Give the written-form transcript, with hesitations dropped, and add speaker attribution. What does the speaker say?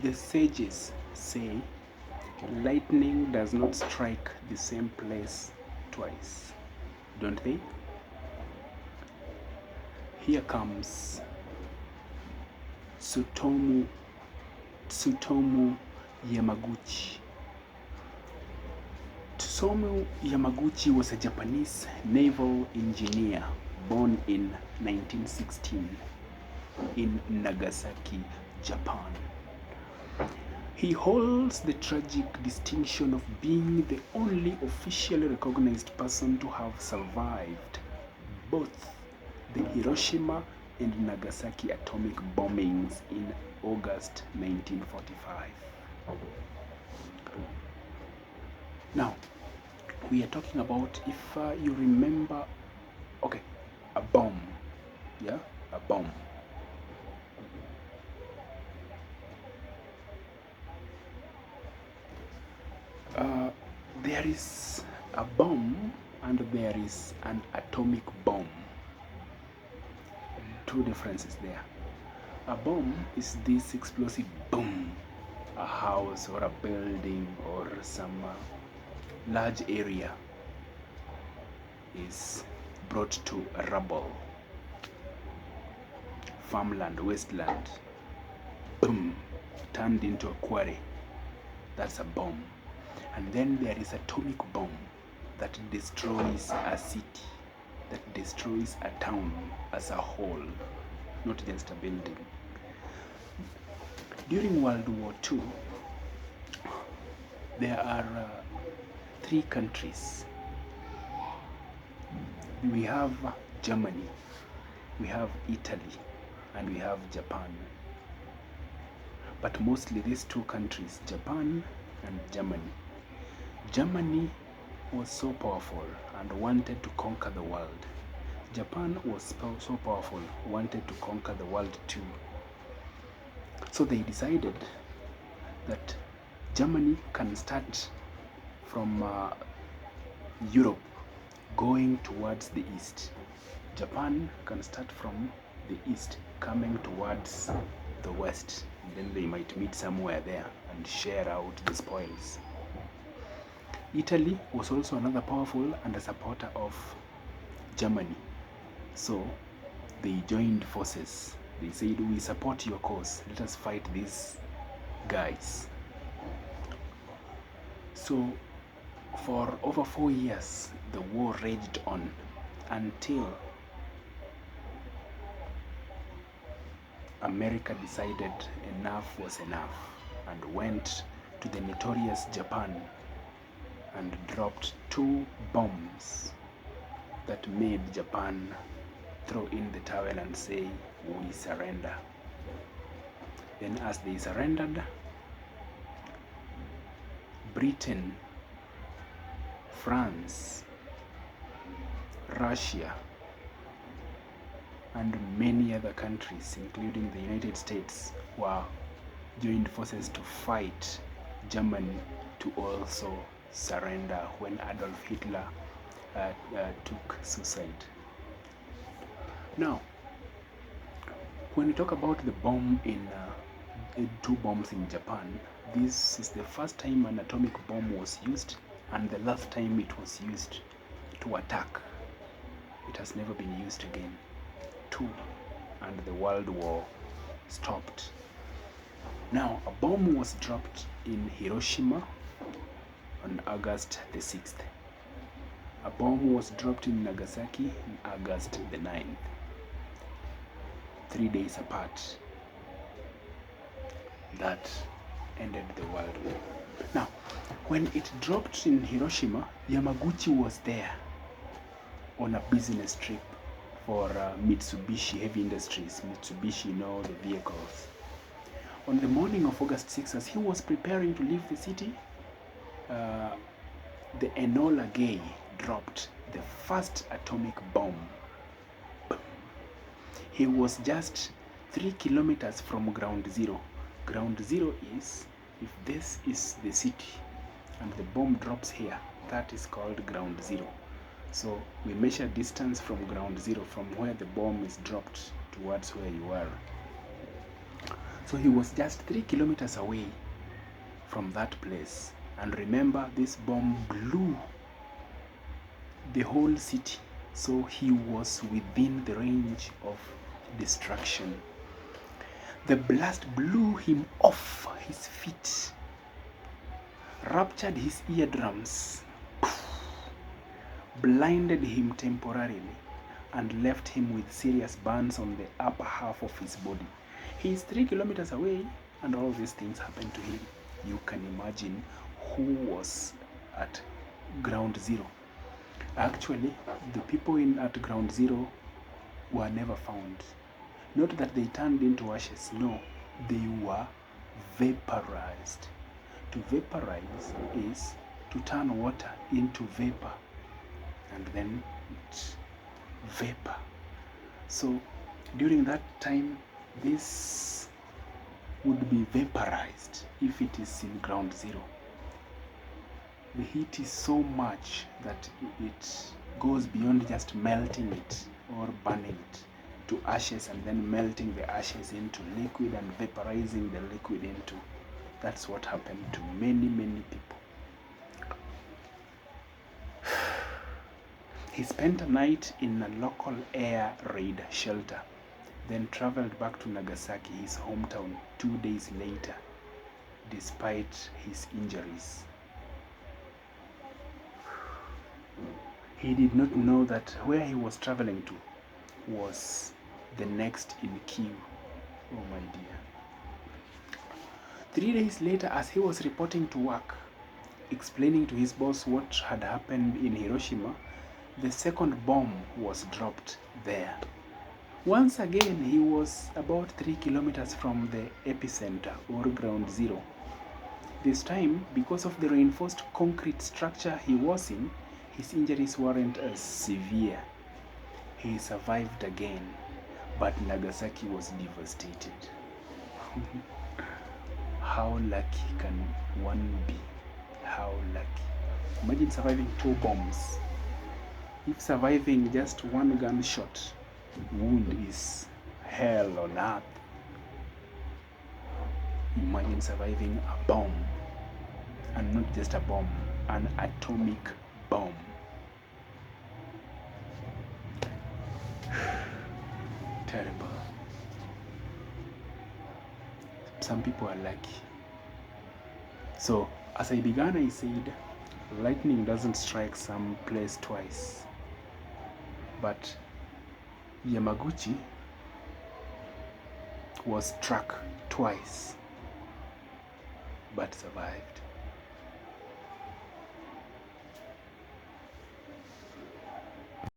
Speaker 1: The sages say lightning does not strike the same place twice, don't they? Here comes Tsutomu Yamaguchi. Tsutomu Yamaguchi was a Japanese naval engineer born in 1916 in Nagasaki, Japan. He holds the tragic distinction of being the only officially recognized person to have survived both the Hiroshima and Nagasaki atomic bombings in August 1945. Now, we are talking about, if you remember, okay, a bomb, yeah, a bomb. There is a bomb and there is an atomic bomb. Two differences there. A bomb is this explosive boom, a house or a building or some large area is brought to rubble, farmland, wasteland, boom, turned into a quarry. That's a bomb. And then there is atomic bomb that destroys a city, that destroys a town as a whole, not just a building. During World War II, there are three countries. We have Germany, we have Italy, and we have Japan. But mostly these two countries, Japan and Germany. Germany was so powerful and wanted to conquer the world. Japan was so powerful, wanted to conquer the world too. So they decided that Germany can start from Europe going towards the east. Japan can start from the east coming towards the west. And then they might meet somewhere there and share out the spoils. Italy was also another powerful and a supporter of Germany. So they joined forces. They said, we support your cause. Let us fight these guys. So for over 4 years, the war raged on until America decided enough was enough and went to the notorious Japan and dropped 2 bombs that made Japan throw in the towel and say, we surrender. Then as they surrendered, Britain, France, Russia, and many other countries, including the United States, were joined forces to fight Germany to also surrender when Adolf Hitler took suicide. Now, when we talk about the bomb in 2 bombs in Japan, this is the first time an atomic bomb was used and the last time it was used to attack. It has never been used again. 2, and the World War stopped. Now, a bomb was dropped in Hiroshima on August the 6th. A bomb was dropped in Nagasaki on August the 9th. 3 days apart. That ended the World War. Now, when it dropped in Hiroshima, Yamaguchi was there on a business trip for Mitsubishi Heavy Industries. Mitsubishi, you know, the vehicles. On the morning of August 6th, as he was preparing to leave the city, the Enola Gay dropped the first atomic bomb. He was just 3 kilometers from ground zero. Ground zero is, if this is the city and the bomb drops here, that is called ground zero. So we measure distance from ground zero, from where the bomb is dropped towards where you are. So he was just 3 kilometers away from that place. And remember, this bomb blew the whole city. So he was within the range of destruction. The blast blew him off his feet, ruptured his eardrums, blinded him temporarily, and left him with serious burns on the upper half of his body. He is 3 kilometers away, and all these things happened to him. You can imagine who was at ground zero. Actually, the people at ground zero were never found. Not that they turned into ashes, no, they were vaporized. To vaporize is to turn water into vapor, and then it's vapor. So during that time, this would be vaporized if it is in ground zero. The heat is so much that it goes beyond just melting it or burning it to ashes and then melting the ashes into liquid and vaporizing the liquid into. That's what happened to many, many people. He spent a night in a local air raid shelter, then traveled back to Nagasaki, his hometown, 2 days later, despite his injuries. He did not know that where he was traveling to was the next in queue. Oh my dear. 3 days later, as he was reporting to work, explaining to his boss what had happened in Hiroshima, the second bomb was dropped there. Once again, he was about 3 kilometers from the epicenter or ground zero. This time, because of the reinforced concrete structure he was in, his injuries weren't as severe. He survived again, but Nagasaki was devastated. How lucky can one be? How lucky. Imagine surviving 2 bombs. If surviving just 1 gunshot wound is hell on earth, imagine surviving a bomb, and not just a bomb, an atomic bomb. Terrible. Some people are lucky. So, as I began, I said, lightning doesn't strike some place twice. But Yamaguchi was struck twice, but survived.